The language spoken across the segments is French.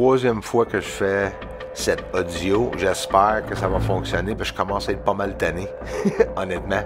troisième fois que je fais cette audio. J'espère que ça va fonctionner, parce que je commence à être pas mal tanné, honnêtement.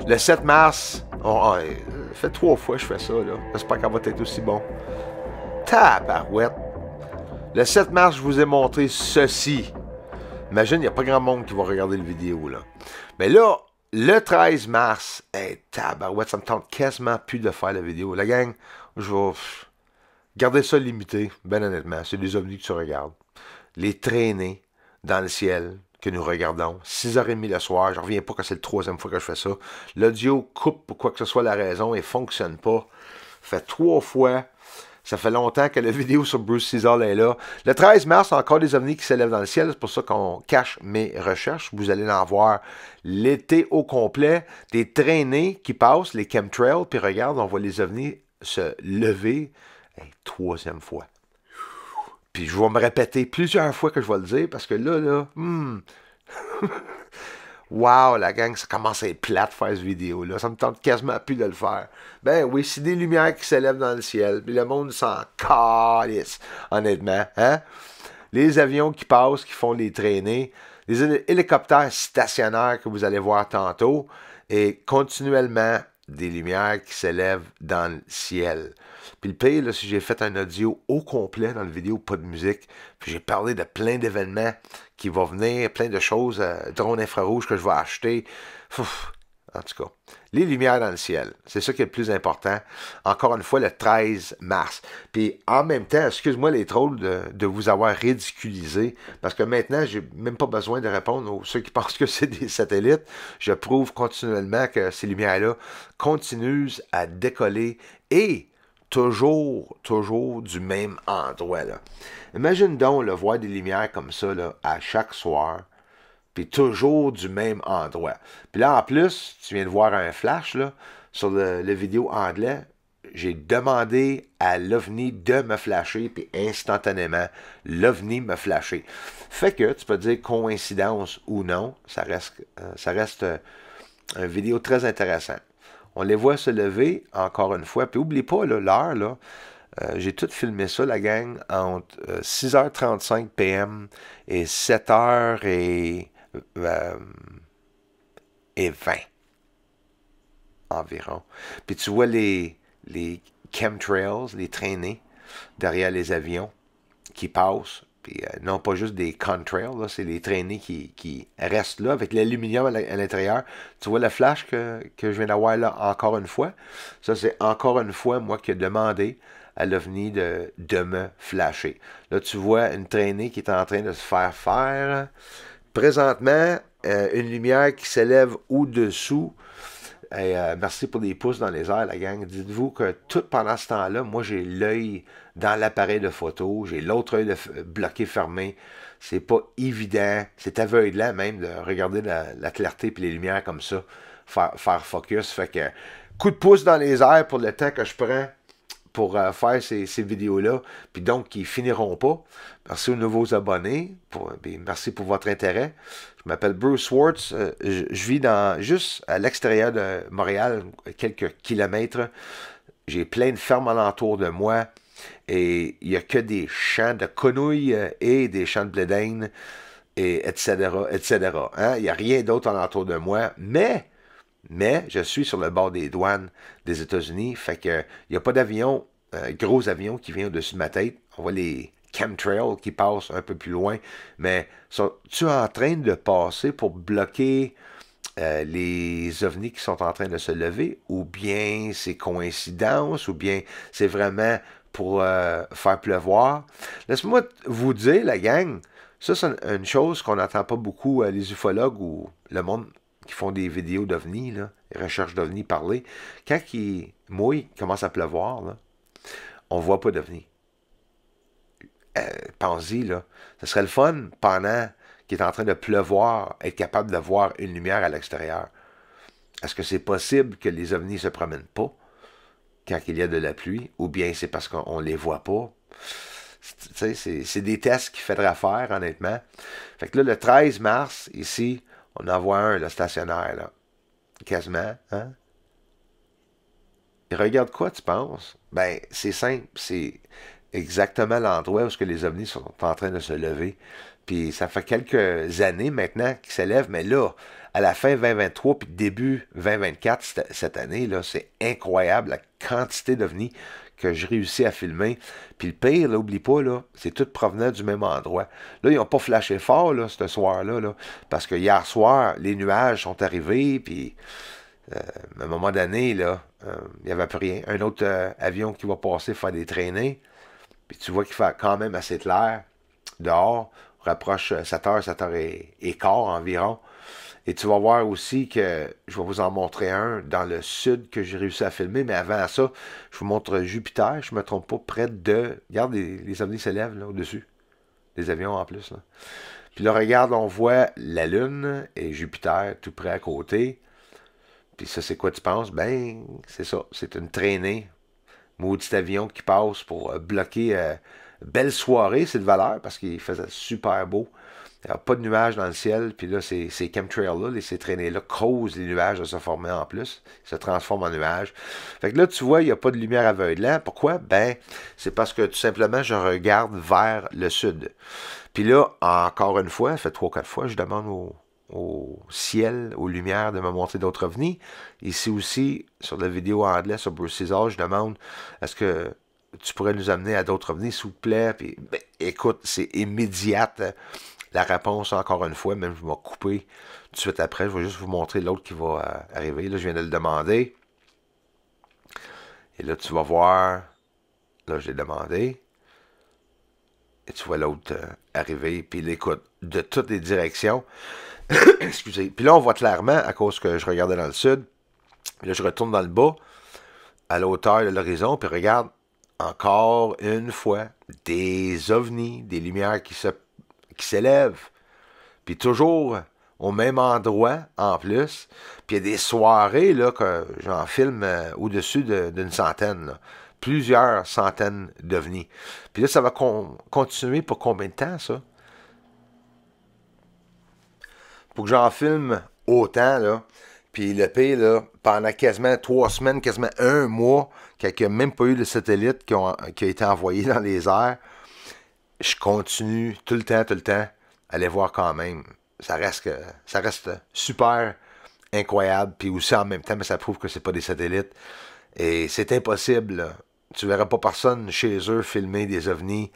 Le 7 mars, ça fait 3 fois que je fais ça, là. J'espère qu'elle va être aussi bon. Tabarouette. Le 7 mars, je vous ai montré ceci. Imagine, il n'y a pas grand monde qui va regarder la vidéo, là. Mais là, le 13 mars, tabarouette, ça me tente quasiment plus de faire la vidéo. La gang, je vais garder ça limité, ben honnêtement. C'est des ovnis que tu regardes. Les traînées dans le ciel que nous regardons. 6h30 le soir. Je ne reviens pas que c'est la troisième fois que je fais ça. L'audio coupe pour quoi que ce soit la raison et ne fonctionne pas. Fait 3 fois. Ça fait longtemps que la vidéo sur Bruce Caesar est là. Le 13 mars, encore des ovnis qui s'élèvent dans le ciel. C'est pour ça qu'on cache mes recherches. Vous allez en voir l'été au complet. Des traînées qui passent, les chemtrails. Puis regarde, on voit les ovnis se lever. Troisième fois. Puis je vais me répéter plusieurs fois que je vais le dire. Parce que là, wow, la gang, ça commence à être plate faire cette vidéo-là. Ça me tente quasiment plus de le faire. Ben oui, c'est des lumières qui s'élèvent dans le ciel. Puis le monde s'en calisse, honnêtement. Hein? Les avions qui passent, qui font les traînées. Les hélicoptères stationnaires que vous allez voir tantôt. Et continuellement, des lumières qui s'élèvent dans le ciel. Puis le pire, là, si j'ai fait un audio au complet dans la vidéo, pas de musique, puis j'ai parlé de plein d'événements qui vont venir, plein de choses, drones infrarouges que je vais acheter. Ouf, en tout cas, les lumières dans le ciel, c'est ça qui est le plus important. Encore une fois, le 13 mars. Puis en même temps, excuse-moi les trolls de vous avoir ridiculisé, parce que maintenant, j'ai même pas besoin de répondre aux ceux qui pensent que c'est des satellites. Je prouve continuellement que ces lumières-là continuent à décoller et toujours du même endroit, là. Imagine donc, là, voir des lumières comme ça, là, à chaque soir, puis toujours du même endroit. Puis là, en plus, tu viens de voir un flash, là, sur le vidéo anglais. J'ai demandé à l'OVNI de me flasher, puis instantanément, l'OVNI me flasher. Fait que, tu peux dire coïncidence ou non, ça reste une vidéo très intéressante. On les voit se lever, encore une fois. Puis oublie pas, l'heure, là. J'ai tout filmé ça, la gang, entre 6h35 PM et 7h et 20 environ. Puis tu vois les chemtrails, les traînées derrière les avions qui passent. Puis non pas juste des contrails, c'est les traînées qui restent là avec l'aluminium à l'intérieur. Tu vois le flash que je viens d'avoir là encore une fois? Ça, c'est encore une fois moi qui ai demandé à l'OVNI de me flasher. Là, tu vois une traînée qui est en train de se faire. Présentement, une lumière qui s'élève au-dessous. Et, merci pour des pouces dans les airs, la gang. Dites-vous que tout pendant ce temps-là, moi, j'ai l'œil dans l'appareil de photo, j'ai l'autre œil bloqué, fermé. C'est pas évident, c'est aveuglant même de regarder la clarté et les lumières comme ça, faire focus. Fait que, coup de pouce dans les airs pour le temps que je prends pour faire ces vidéos-là, puis donc qui finiront pas. Merci aux nouveaux abonnés, merci pour votre intérêt. Je m'appelle Bruce Swartz, je vis juste à l'extérieur de Montréal, quelques kilomètres. J'ai plein de fermes alentour de moi, et il n'y a que des champs de quenouilles et des champs de blé d'Inde, et etc., etc. Hein? Il n'y a rien d'autre alentour de moi, mais je suis sur le bord des douanes des États-Unis, fait que il n'y a pas d'avion, gros avion qui vient au-dessus de ma tête. On voit les chemtrails qui passent un peu plus loin, mais sont-tu en train de passer pour bloquer les ovnis qui sont en train de se lever, ou bien c'est coïncidence, ou bien c'est vraiment pour faire pleuvoir? Laisse-moi vous dire, la gang, ça c'est une chose qu'on n'entend pas beaucoup, les ufologues ou le monde qui font des vidéos d'ovnis, là, des recherches d'ovnis parler. Quand il mouille, il commence à pleuvoir, là, on ne voit pas d'ovnis. Pense-y, là. Ce serait le fun, pendant qu'il est en train de pleuvoir, être capable de voir une lumière à l'extérieur. Est-ce que c'est possible que les ovnis ne se promènent pas quand il y a de la pluie, ou bien c'est parce qu'on ne les voit pas? C'est des tests qu'il faudra faire, honnêtement. Fait que là, le 13 mars, ici, on en voit un, le stationnaire, là. Quasiment, hein? Il regarde quoi, tu penses? Ben, c'est simple, c'est exactement l'endroit où ce que les ovnis sont en train de se lever. Puis ça fait quelques années maintenant qu'ils s'élèvent, mais là, à la fin 2023 puis début 2024, cette année, là, c'est incroyable la quantité d'ovnis que j'ai réussi à filmer. Puis le pire, là, oublie pas, là, c'est tout provenant du même endroit. Là, ils n'ont pas flashé fort, là, ce soir-là, là, parce que hier soir, les nuages sont arrivés, puis à un moment donné, là, il n'y avait plus rien. Un autre avion qui va passer faire des traînées, puis tu vois qu'il fait quand même assez clair dehors. On rapproche 7h, 7h15 environ. Et tu vas voir aussi que je vais vous en montrer un dans le sud que j'ai réussi à filmer. Mais avant ça, je vous montre Jupiter. Je ne me trompe pas, près de... Regarde, les ovnis s'élèvent là au-dessus. Des avions en plus. Là. Puis là, regarde, on voit la Lune et Jupiter tout près à côté. Puis ça, c'est quoi tu penses? Ben, c'est ça. C'est une traînée. Maudit avion qui passe pour bloquer. Belle soirée, c'est de valeur, parce qu'il faisait super beau. Il n'y a pas de nuages dans le ciel. Puis là, ces chemtrails-là, ces traînées-là, causent les nuages de se former en plus. Ils se transforment en nuages. Fait que là, tu vois, il n'y a pas de lumière aveuglante. Pourquoi? Ben, c'est parce que tout simplement, je regarde vers le sud. Puis là, encore une fois, ça fait 3 ou 4 fois, je demande au ciel, aux lumières, de me montrer d'autres ovnis. Ici aussi, sur la vidéo en anglais, sur Bruce Caesar, je demande, est-ce que tu pourrais nous amener à d'autres ovnis, s'il vous plaît? Puis, ben, écoute, c'est immédiate. La réponse, encore une fois, même je vais couper tout de suite après. Je vais juste vous montrer l'autre qui va arriver. Là, je viens de le demander. Et là, tu vas voir. Là, j'ai demandé. Et tu vois l'autre arriver. Puis, écoute, de toutes les directions. Excusez. Puis là, on voit clairement, à cause que je regardais dans le sud. Puis là, je retourne dans le bas, à la hauteur de l'horizon. Puis regarde, encore une fois, des ovnis, des lumières qui s'élèvent. Puis toujours au même endroit, en plus. Puis il y a des soirées, là, que j'en filme au-dessus d'une centaine, là. Plusieurs centaines d'ovnis. Puis là, ça va continuer pour combien de temps, ça? Pour que j'en filme autant, là. Puis le pire, là, pendant quasiment 3 semaines, quasiment un mois, qu'il n'y a même pas eu de satellite qui a été envoyé dans les airs, je continue tout le temps, à les voir quand même. Ça reste super incroyable. Puis aussi en même temps, mais ça prouve que c'est pas des satellites. Et c'est impossible. Là. Tu verras pas personne chez eux filmer des ovnis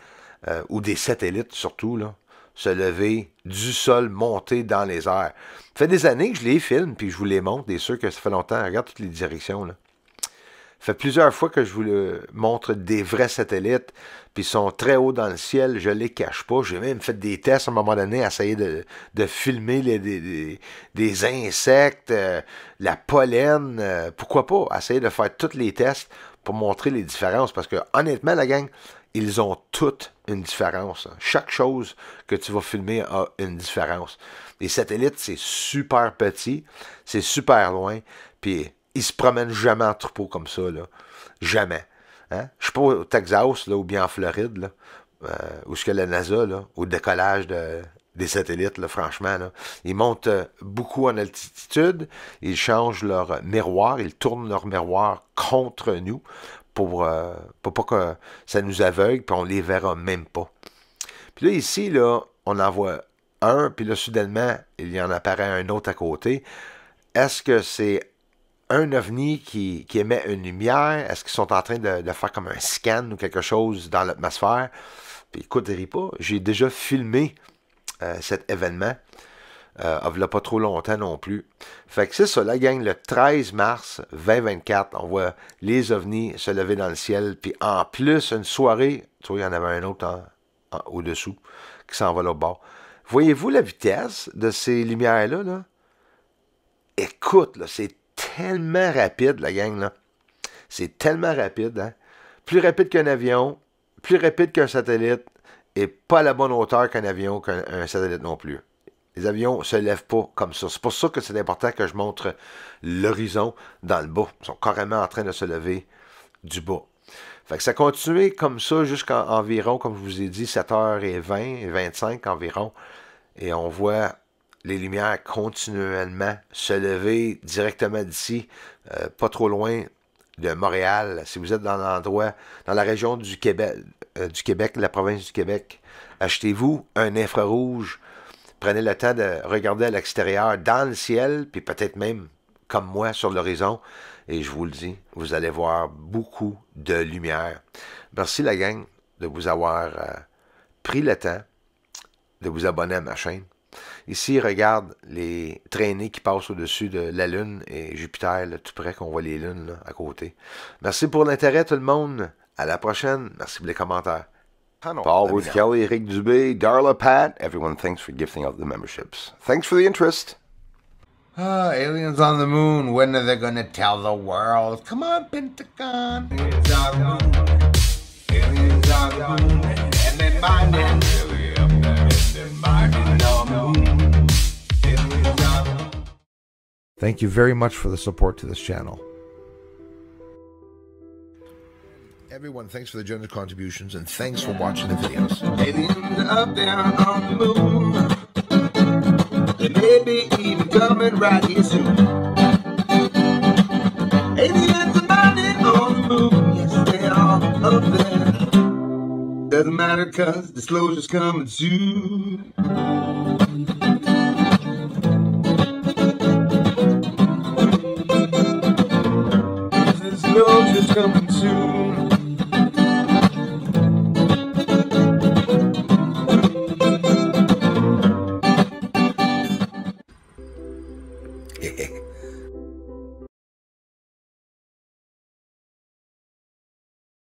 ou des satellites surtout là, se lever du sol, monter dans les airs. Ça fait des années que je les filme puis je vous les montre. Des sûr que ça fait longtemps. Regarde toutes les directions là. Ça fait plusieurs fois que je vous montre des vrais satellites, puis ils sont très hauts dans le ciel, je les cache pas. J'ai même fait des tests à un moment donné, à essayer de filmer des insectes, la pollen, pourquoi pas, essayer de faire tous les tests pour montrer les différences, parce que honnêtement, la gang, ils ont toutes une différence. Chaque chose que tu vas filmer a une différence. Les satellites, c'est super petit, c'est super loin, puis ils se promènent jamais en troupeau comme ça, là. Jamais. Hein? Je suis pas au Texas, là, ou bien en Floride, là, où ce que la NASA, là, au décollage des satellites, là, franchement, là. Ils montent beaucoup en altitude, ils changent leur miroir, ils tournent leur miroir contre nous pour pas que ça nous aveugle, puis on les verra même pas. Puis là, ici, là, on en voit un, puis là, soudainement, il y en apparaît un autre à côté. Est-ce que c'est un ovni qui émet une lumière? Est-ce qu'ils sont en train de faire comme un scan ou quelque chose dans l'atmosphère? Puis écoute, ris pas, j'ai déjà filmé cet événement. Il n'y a pas trop longtemps non plus. Fait que c'est ça, la gang, le 13 mars 2024, on voit les ovnis se lever dans le ciel. Puis en plus, une soirée, tu vois, il y en avait un autre au-dessous qui s'en va là bas. Voyez-vous la vitesse de ces lumières-là? Là? Écoute, là, c'est tellement rapide, la gang, là. C'est tellement rapide, hein. Plus rapide qu'un avion, plus rapide qu'un satellite, et pas à la bonne hauteur qu'un avion, qu'un satellite non plus. Les avions ne se lèvent pas comme ça. C'est pour ça que c'est important que je montre l'horizon dans le bas. Ils sont carrément en train de se lever du bas. Fait que ça continue comme ça jusqu'à environ, comme je vous ai dit, 7h20, 25 environ. Et on voit les lumières continuellement se lever directement d'ici, pas trop loin de Montréal, si vous êtes dans l'endroit, dans la région du Québec, la province du Québec, achetez-vous un infrarouge. Prenez le temps de regarder à l'extérieur, dans le ciel, puis peut-être même, comme moi, sur l'horizon. Et je vous le dis, vous allez voir beaucoup de lumière. Merci la gang de vous avoir pris le temps de vous abonner à ma chaîne. Ici, regarde les traînées qui passent au-dessus de la Lune et Jupiter, là, tout près qu'on voit les lunes là, à côté. Merci pour l'intérêt tout le monde. À la prochaine. Merci pour les commentaires. Paul with Kelly, Eric Dubé, Darla Pat. Everyone, thanks for gifting out the memberships. Thanks for the interest. Aliens on the moon. When are they going to tell the world? Come on, Pentagon. Aliens on the moon. Aliens on the moon. And then mining. Thank you very much for the support to this channel. Everyone, thanks for the generous contributions and thanks for watching the videos. Aliens up there on the moon. They may be even coming right here soon. Aliens are mining on the moon. Yes, they are up there. Doesn't matter cause disclosure's coming soon.